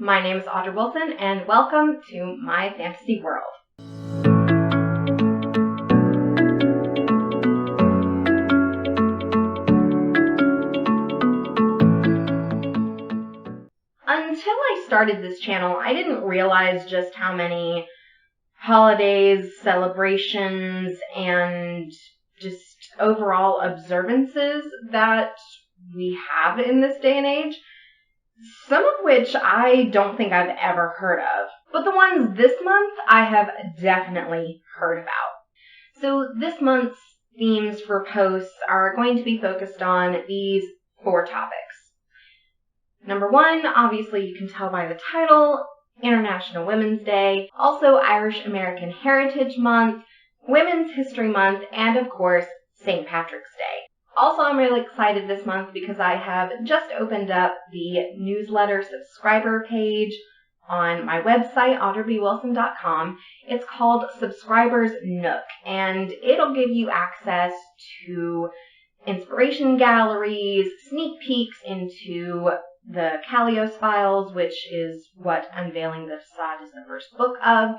My name is Audrey Wilson, and welcome to my fantasy world. Until I started this channel, I didn't realize just how many holidays, celebrations, and just overall observances that we have in this day and age. Some of which I don't think I've ever heard of, but the ones this month I have definitely heard about. So this month's themes for posts are going to be focused on these 4 topics. Number 1, obviously you can tell by the title, International Women's Day, also Irish American Heritage Month, Women's History Month, and of course, St. Patrick's Day. Also, I'm really excited this month because I have just opened up the newsletter subscriber page on my website, audreybwilson.com. It's called Subscribers Nook, and it'll give you access to inspiration galleries, sneak peeks into the Callios Files, which is what Unveiling the Facade is the first book of,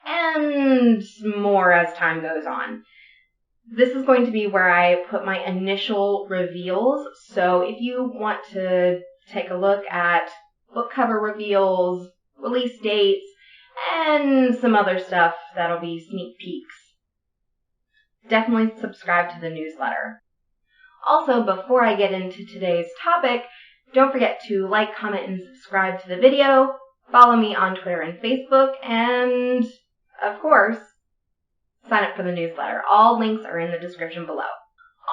and more as time goes on. This is going to be where I put my initial reveals, so if you want to take a look at book cover reveals, release dates, and some other stuff that'll be sneak peeks, definitely subscribe to the newsletter. Also, before I get into today's topic, don't forget to like, comment, and subscribe to the video, follow me on Twitter and Facebook, and, of course, sign up for the newsletter. All links are in the description below.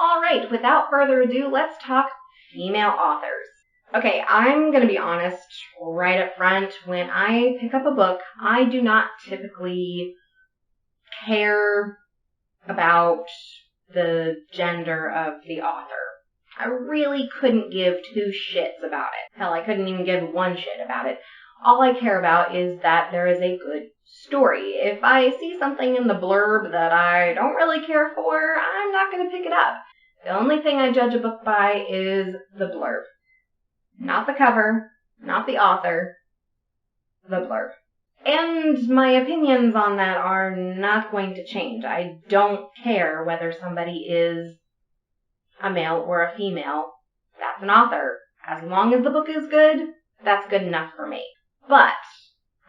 Alright, without further ado, let's talk female authors. Okay, I'm going to be honest right up front. When I pick up a book, I do not typically care about the gender of the author. I really couldn't give 2 shits about it. Hell, I couldn't even give 1 shit about it. All I care about is that there is a good story. If I see something in the blurb that I don't really care for, I'm not going to pick it up. The only thing I judge a book by is the blurb. Not the cover, not the author, the blurb. And my opinions on that are not going to change. I don't care whether somebody is a male or a female. That's an author. As long as the book is good, that's good enough for me. But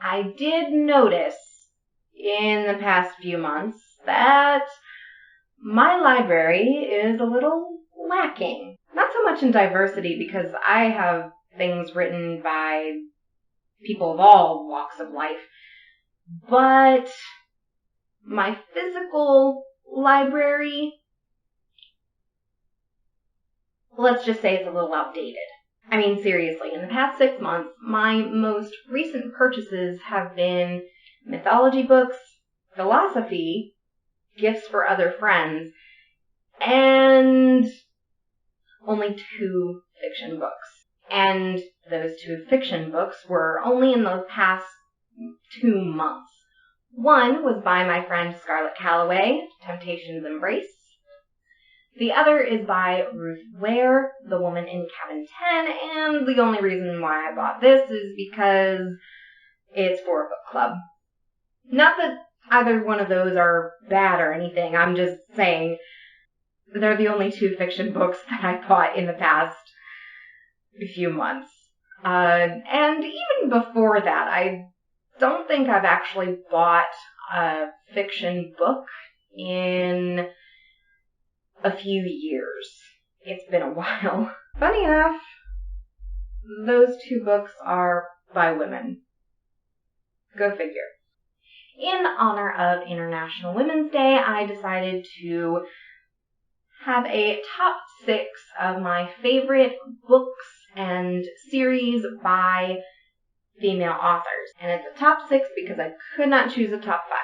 I did notice in the past few months that my library is a little lacking. Not so much in diversity, because I have things written by people of all walks of life, but my physical library, let's just say it's a little outdated. I mean, seriously, in the past 6 months, my most recent purchases have been mythology books, philosophy, gifts for other friends, and only 2 fiction books. And those 2 fiction books were only in the past 2 months. One was by my friend Scarlett Calloway, Temptation's Embrace. The other is by Ruth Ware, The Woman in Cabin 10, and the only reason why I bought this is because it's for a book club. Not that either one of those are bad or anything, I'm just saying they're the only 2 fiction books that I bought in the past few months. And even before that, I don't think I've actually bought a fiction book in a few years. It's been a while. Funny enough, those 2 books are by women. Go figure. In honor of International Women's Day, I decided to have a top 6 of my favorite books and series by female authors. And it's a top 6 because I could not choose a top 5.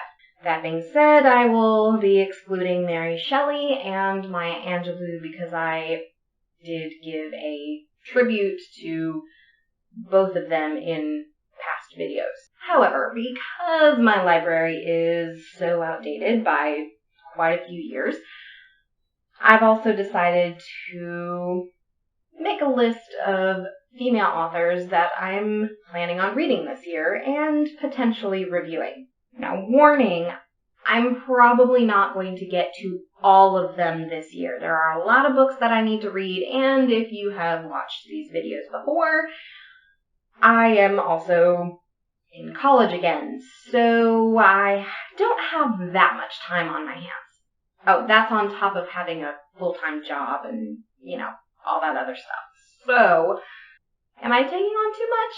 That being said, I will be excluding Mary Shelley and Maya Angelou because I did give a tribute to both of them in past videos. However, because my library is so outdated by quite a few years, I've also decided to make a list of female authors that I'm planning on reading this year and potentially reviewing. Now, warning, I'm probably not going to get to all of them this year. There are a lot of books that I need to read, and if you have watched these videos before, I am also in college again, so I don't have that much time on my hands. Oh, that's on top of having a full-time job and, all that other stuff. So, am I taking on too much?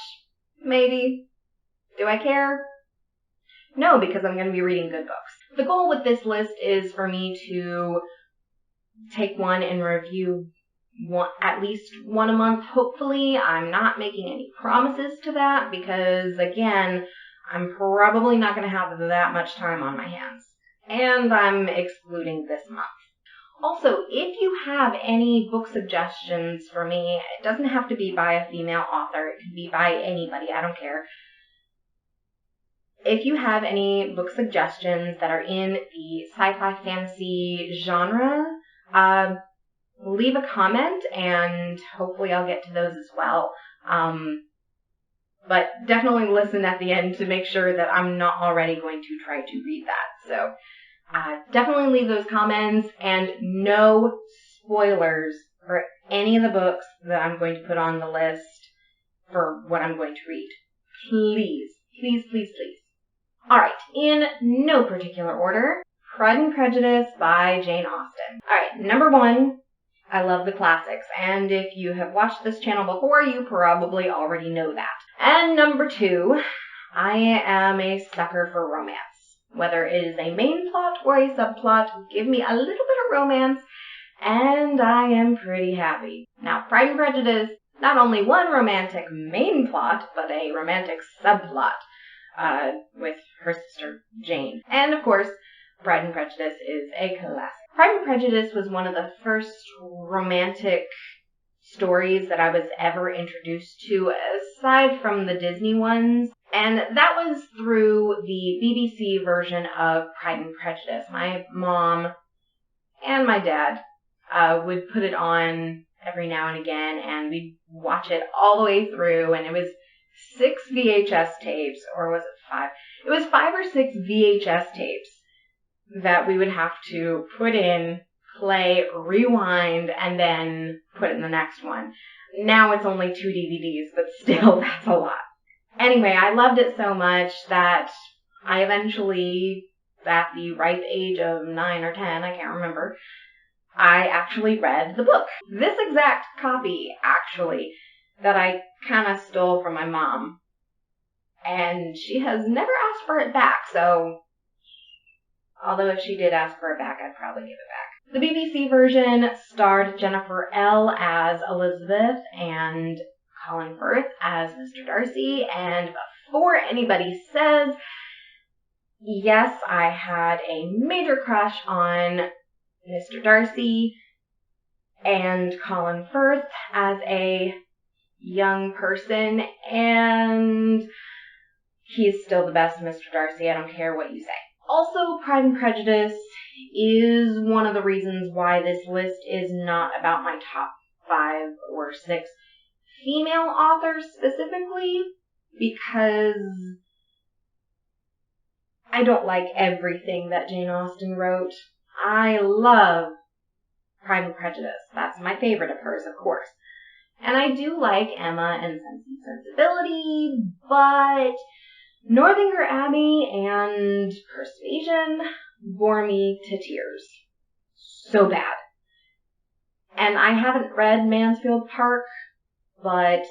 Maybe. Do I care? No, because I'm going to be reading good books. The goal with this list is for me to take one and review at least one a month, hopefully. I'm not making any promises to that because, again, I'm probably not going to have that much time on my hands. And I'm excluding this month. Also, if you have any book suggestions for me, it doesn't have to be by a female author. It can be by anybody. I don't care. If you have any book suggestions that are in the sci-fi fantasy genre, leave a comment and hopefully I'll get to those as well. But definitely listen at the end to make sure that I'm not already going to try to read that. So definitely leave those comments, and no spoilers for any of the books that I'm going to put on the list for what I'm going to read. Please, please, please, please. Alright, in no particular order, Pride and Prejudice by Jane Austen. Alright, number 1, I love the classics, and if you have watched this channel before, you probably already know that. And number 2, I am a sucker for romance. Whether it is a main plot or a subplot, give me a little bit of romance, and I am pretty happy. Now, Pride and Prejudice, not only one romantic main plot, but a romantic subplot with her sister Jane. And of course, Pride and Prejudice is a classic. Pride and Prejudice was one of the first romantic stories that I was ever introduced to, aside from the Disney ones. And that was through the BBC version of Pride and Prejudice. My mom and my dad would put it on every now and again, and we'd watch it all the way through, and it was 6 VHS tapes, or was it 5? It was 5 or 6 VHS tapes that we would have to put in, play, rewind, and then put in the next one. Now it's only 2 DVDs, but still, that's a lot. Anyway, I loved it so much that I eventually, at the ripe age of 9 or 10, I can't remember, I actually read the book. This exact copy, actually, that I kind of stole from my mom. And she has never asked for it back, so although if she did ask for it back, I'd probably give it back. The BBC version starred Jennifer L. as Elizabeth and Colin Firth as Mr. Darcy, and before anybody says, yes, I had a major crush on Mr. Darcy and Colin Firth as a young person, and he's still the best Mr. Darcy, I don't care what you say. Also, Pride and Prejudice is one of the reasons why this list is not about my top 5 or 6 female authors specifically, because I don't like everything that Jane Austen wrote. I love Pride and Prejudice. That's my favorite of hers, of course. And I do like Emma and Sense and Sensibility, but Northanger Abbey and Persuasion bore me to tears. So bad. And I haven't read Mansfield Park, but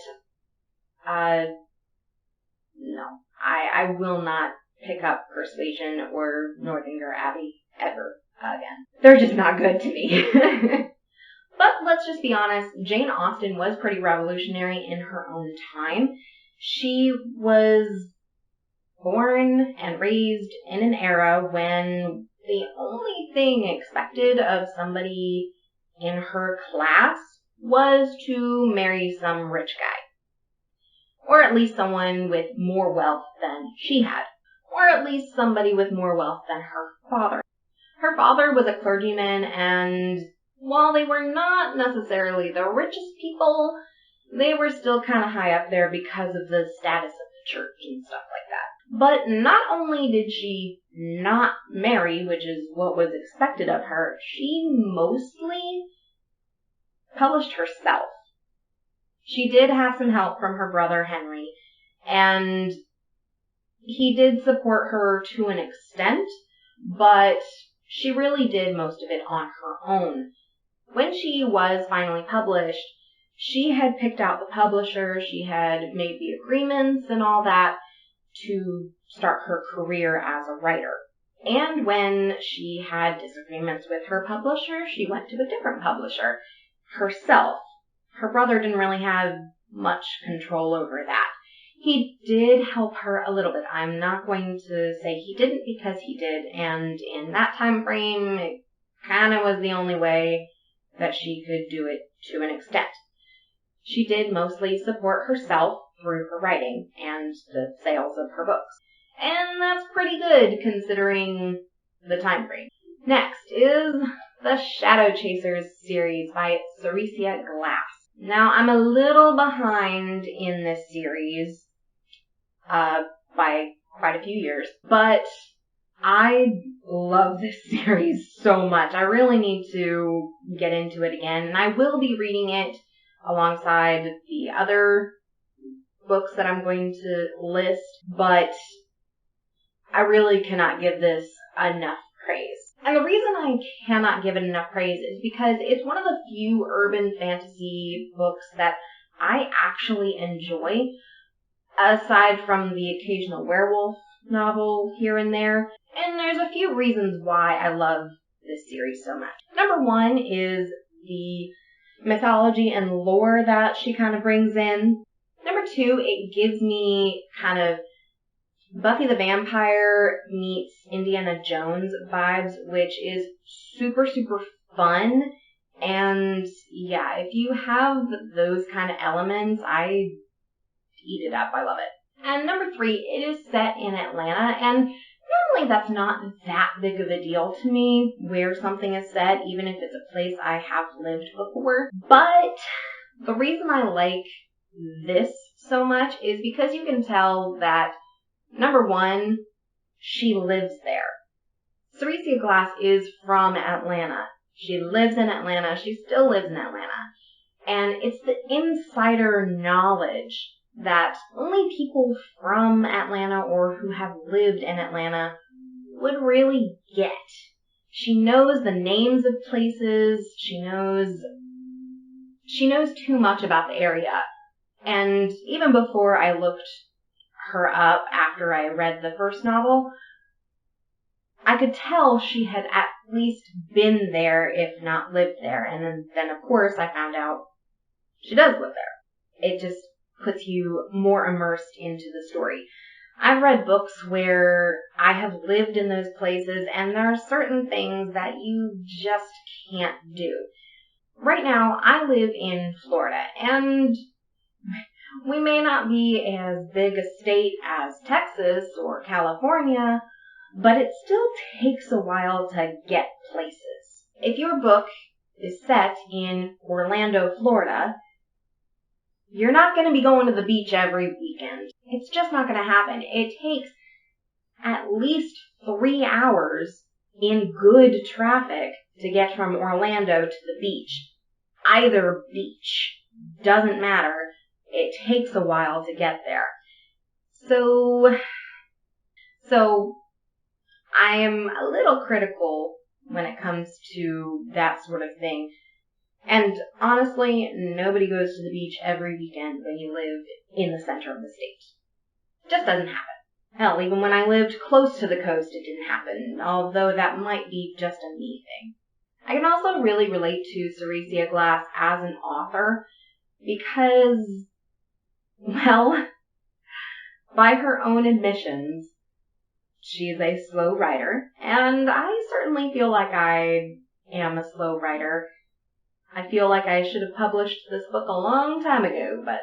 no, I will not pick up Persuasion or Northanger Abbey ever again. They're just not good to me. But let's just be honest, Jane Austen was pretty revolutionary in her own time. She was born and raised in an era when the only thing expected of somebody in her class was to marry some rich guy. Or at least someone with more wealth than she had. Or at least somebody with more wealth than her father. Her father was a clergyman, and while they were not necessarily the richest people, they were still kind of high up there because of the status of the church and stuff like that. But not only did she not marry, which is what was expected of her, she mostly published herself. She did have some help from her brother Henry, and he did support her to an extent, but she really did most of it on her own. When she was finally published, she had picked out the publisher, she had made the agreements and all that to start her career as a writer. And when she had disagreements with her publisher, she went to a different publisher herself. Her brother didn't really have much control over that. He did help her a little bit. I'm not going to say he didn't, because he did, and in that time frame, it kind of was the only way that she could do it to an extent. She did mostly support herself through her writing and the sales of her books. And that's pretty good considering the time frame. Next is the Shadow Chasers series by Seresia Glass. Now, I'm a little behind in this series by quite a few years, but I love this series so much. I really need to get into it again, and I will be reading it alongside the other books that I'm going to list, but I really cannot give this enough praise. And the reason I cannot give it enough praise is because it's one of the few urban fantasy books that I actually enjoy, aside from the occasional werewolf novel here and there. And there's a few reasons why I love this series so much. Number one is the mythology and lore that she kind of brings in. Number two, it gives me kind of Buffy the Vampire meets Indiana Jones vibes, which is super, super fun. And yeah, if you have those kind of elements, I eat it up. I love it. And number three, it is set in Atlanta, and normally that's not that big of a deal to me where something is set, even if it's a place I have lived before. But the reason I like this so much is because you can tell that, number one, she lives there. Seresia Glass is from Atlanta. She lives in Atlanta. She still lives in Atlanta. And it's the insider knowledge that only people from Atlanta or who have lived in Atlanta would really get. She knows the names of places. She knows too much about the area. And even before I looked her up after I read the first novel, I could tell she had at least been there, if not lived there. And then of course I found out she does live there. It just puts you more immersed into the story. I've read books where I have lived in those places, and there are certain things that you just can't do. Right now, I live in Florida, and we may not be as big a state as Texas or California, but it still takes a while to get places. If your book is set in Orlando, Florida, you're not going to be going to the beach every weekend. It's just not going to happen. It takes at least 3 hours in good traffic to get from Orlando to the beach. Either beach. Doesn't matter. It takes a while to get there. So I am a little critical when it comes to that sort of thing. And honestly, nobody goes to the beach every weekend when you live in the center of the state. It just doesn't happen. Hell, even when I lived close to the coast, it didn't happen, although that might be just a me thing. I can also really relate to Seresia Glass as an author because, well, by her own admissions, she's a slow writer, and I certainly feel like I am a slow writer. I feel like I should have published this book a long time ago, but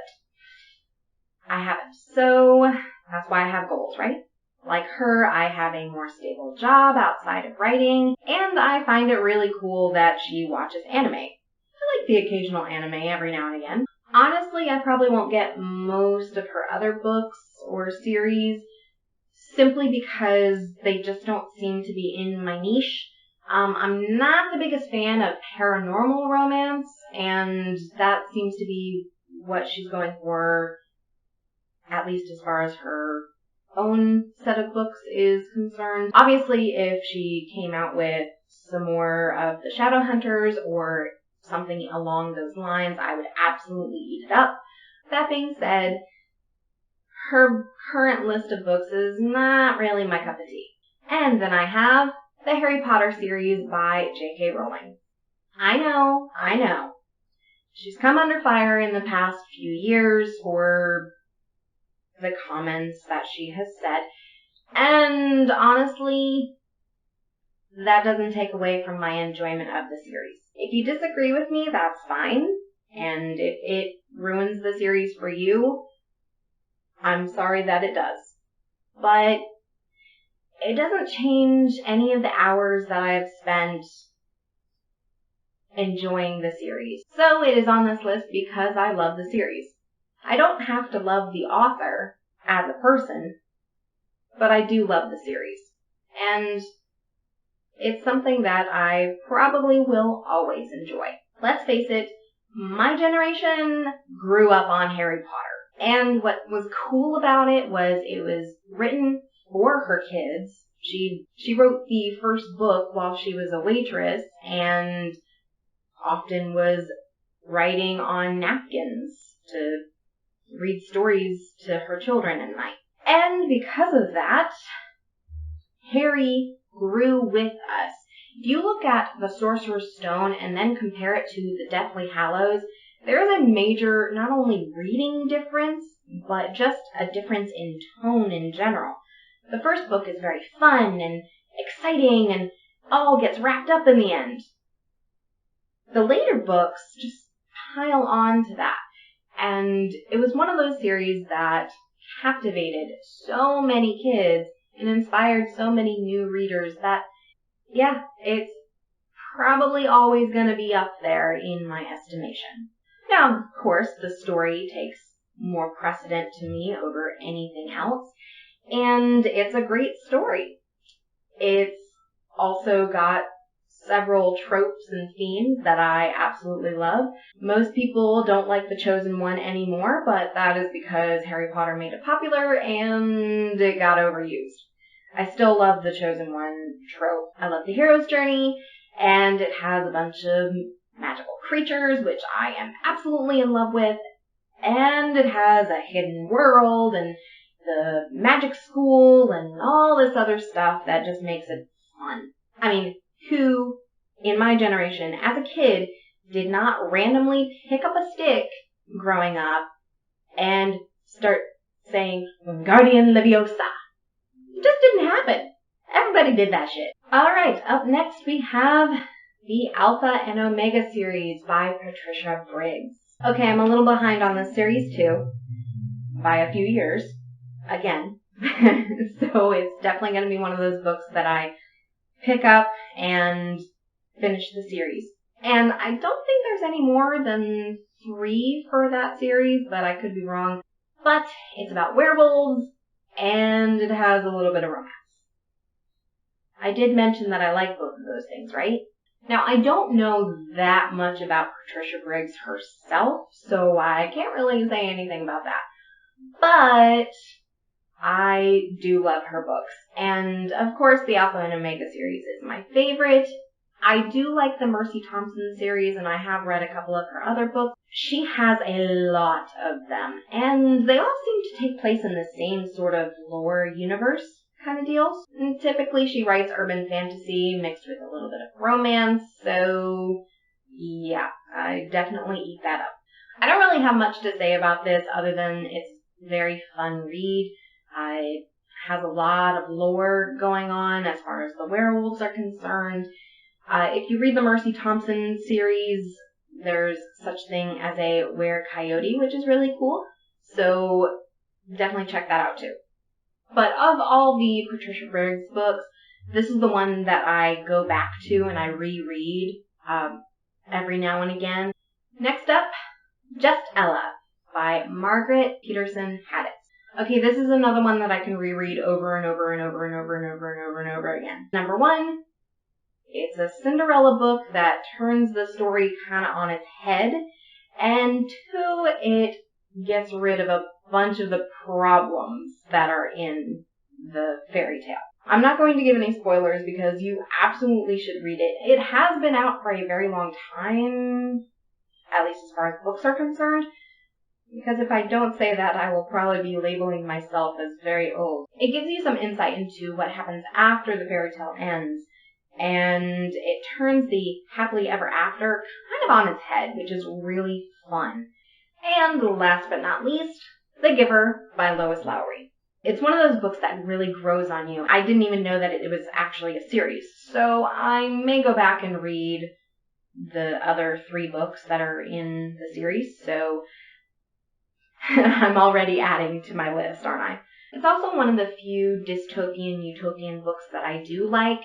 I haven't. So that's why I have goals, right? Like her, I have a more stable job outside of writing, and I find it really cool that she watches anime. I like the occasional anime every now and again. Honestly, I probably won't get most of her other books or series simply because they just don't seem to be in my niche. I'm not the biggest fan of paranormal romance, and that seems to be what she's going for, at least as far as her own set of books is concerned. Obviously, if she came out with some more of the Shadowhunters or something along those lines, I would absolutely eat it up. That being said, her current list of books is not really my cup of tea. And then I have the Harry Potter series by J.K. Rowling. I know. She's come under fire in the past few years for the comments that she has said. And honestly, that doesn't take away from my enjoyment of the series. If you disagree with me, that's fine. And if it ruins the series for you, I'm sorry that it does. But it doesn't change any of the hours that I've spent enjoying the series. So it is on this list because I love the series. I don't have to love the author as a person, but I do love the series. And it's something that I probably will always enjoy. Let's face it, my generation grew up on Harry Potter. And what was cool about it was written for her kids. She wrote the first book while she was a waitress and often was writing on napkins to read stories to her children at night. And because of that, Harry grew with us. If you look at the Sorcerer's Stone and then compare it to the Deathly Hallows, there is a major, not only reading difference, but just a difference in tone in general. The first book is very fun and exciting and all gets wrapped up in the end. The later books just pile on to that. And it was one of those series that captivated so many kids and inspired so many new readers that, yeah, it's probably always going to be up there in my estimation. Now, of course, the story takes more precedent to me over anything else, and it's a great story. It's also got several tropes and themes that I absolutely love. Most people don't like The Chosen One anymore, but that is because Harry Potter made it popular and it got overused. I still love the Chosen One trope. I love the hero's journey, and it has a bunch of magical creatures, which I am absolutely in love with, and it has a hidden world and the magic school and all this other stuff that just makes it fun. I mean, who in my generation as a kid did not randomly pick up a stick growing up and start saying Wingardium Leviosa? It just didn't happen. Everybody did that shit. Alright, up next we have the Alpha and Omega series by Patricia Briggs. Okay, I'm a little behind on this series too, by a few years, again. So it's definitely going to be one of those books that I pick up and finish the series. And I don't think there's any more than 3 for that series, but I could be wrong. But it's about werewolves, and it has a little bit of romance. I did mention that I like both of those things, right? Now, I don't know that much about Patricia Briggs herself, so I can't really say anything about that. But I do love her books. And, of course, the Alpha and Omega series is my favorite. I do like the Mercy Thompson series, and I have read a couple of her other books. She has a lot of them, and they all seem to take place in the same sort of lore universe kind of deals. And typically she writes urban fantasy mixed with a little bit of romance, so yeah, I definitely eat that up. I don't really have much to say about this other than it's a very fun read. It has a lot of lore going on as far as the werewolves are concerned. If you read the Mercy Thompson series, there's such thing as a were-coyote, which is really cool. So definitely check that out too. But of all the Patricia Briggs books, this is the one that I go back to and I reread every now and again. Next up, Just Ella by Margaret Peterson Haddix. Okay, this is another one that I can reread over and over and over and over and over and over and over again. Number one, it's a Cinderella book that turns the story kind of on its head. And two, it gets rid of a bunch of the problems that are in the fairy tale. I'm not going to give any spoilers because you absolutely should read it. It has been out for a very long time, at least as far as books are concerned, because if I don't say that, I will probably be labeling myself as very old. It gives you some insight into what happens after the fairy tale ends, and it turns the happily ever after kind of on its head, which is really fun. And last but not least, The Giver by Lois Lowry. It's one of those books that really grows on you. I didn't even know that it was actually a series, so I may go back and read the other 3 books that are in the series, so I'm already adding to my list, aren't I? It's also one of the few dystopian, utopian books that I do like,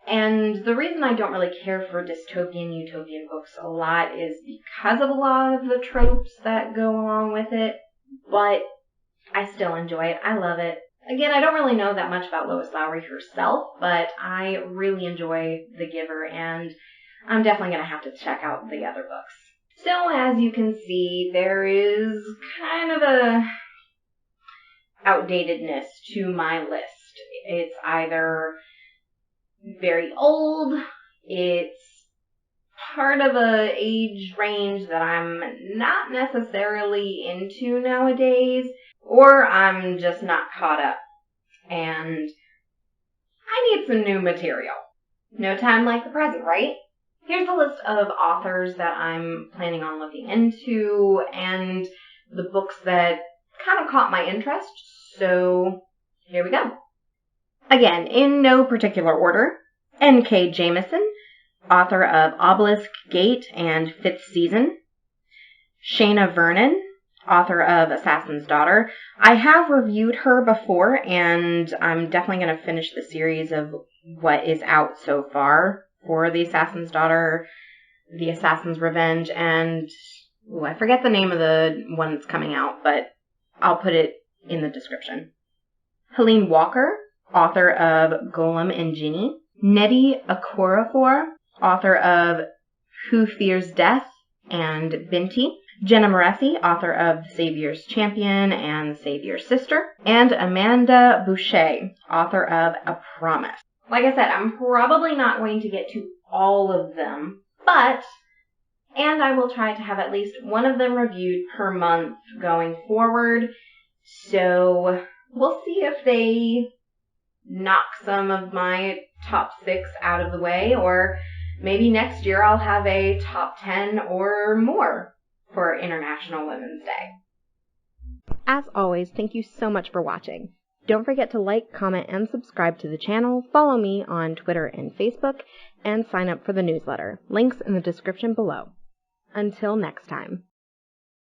and the reason I don't really care for dystopian, utopian books a lot is because of a lot of the tropes that go along with it, but I still enjoy it. I love it. Again, I don't really know that much about Lois Lowry herself, but I really enjoy The Giver, and I'm definitely going to have to check out the other books. So, as you can see, there is kind of a outdatedness to my list. It's either very old, it's part of a age range that I'm not necessarily into nowadays, or I'm just not caught up, and I need some new material. No time like the present, right? Here's a list of authors that I'm planning on looking into, and the books that kind of caught my interest, so here we go. Again, in no particular order, N.K. Jamison, author of Obelisk Gate and Fifth Season. Shayna Vernon, author of Assassin's Daughter. I have reviewed her before, and I'm definitely going to finish the series of what is out so far for The Assassin's Daughter, The Assassin's Revenge, and I forget the name of the one that's coming out, but I'll put it in the description. Helene Walker, author of Golem and Ginny. Nnedi Okorafor, author of Who Fears Death and Binti. Jenna Moreci, author of The Savior's Champion and The Savior's Sister. And Amanda Boucher, author of A Promise. Like I said, I'm probably not going to get to all of them, and I will try to have at least one of them reviewed per month going forward. So we'll see if they knock some of my top 6 out of the way, or maybe next year I'll have a top 10 or more for International Women's Day. As always, thank you so much for watching. Don't forget to like, comment, and subscribe to the channel, follow me on Twitter and Facebook, and sign up for the newsletter. Links in the description below. Until next time.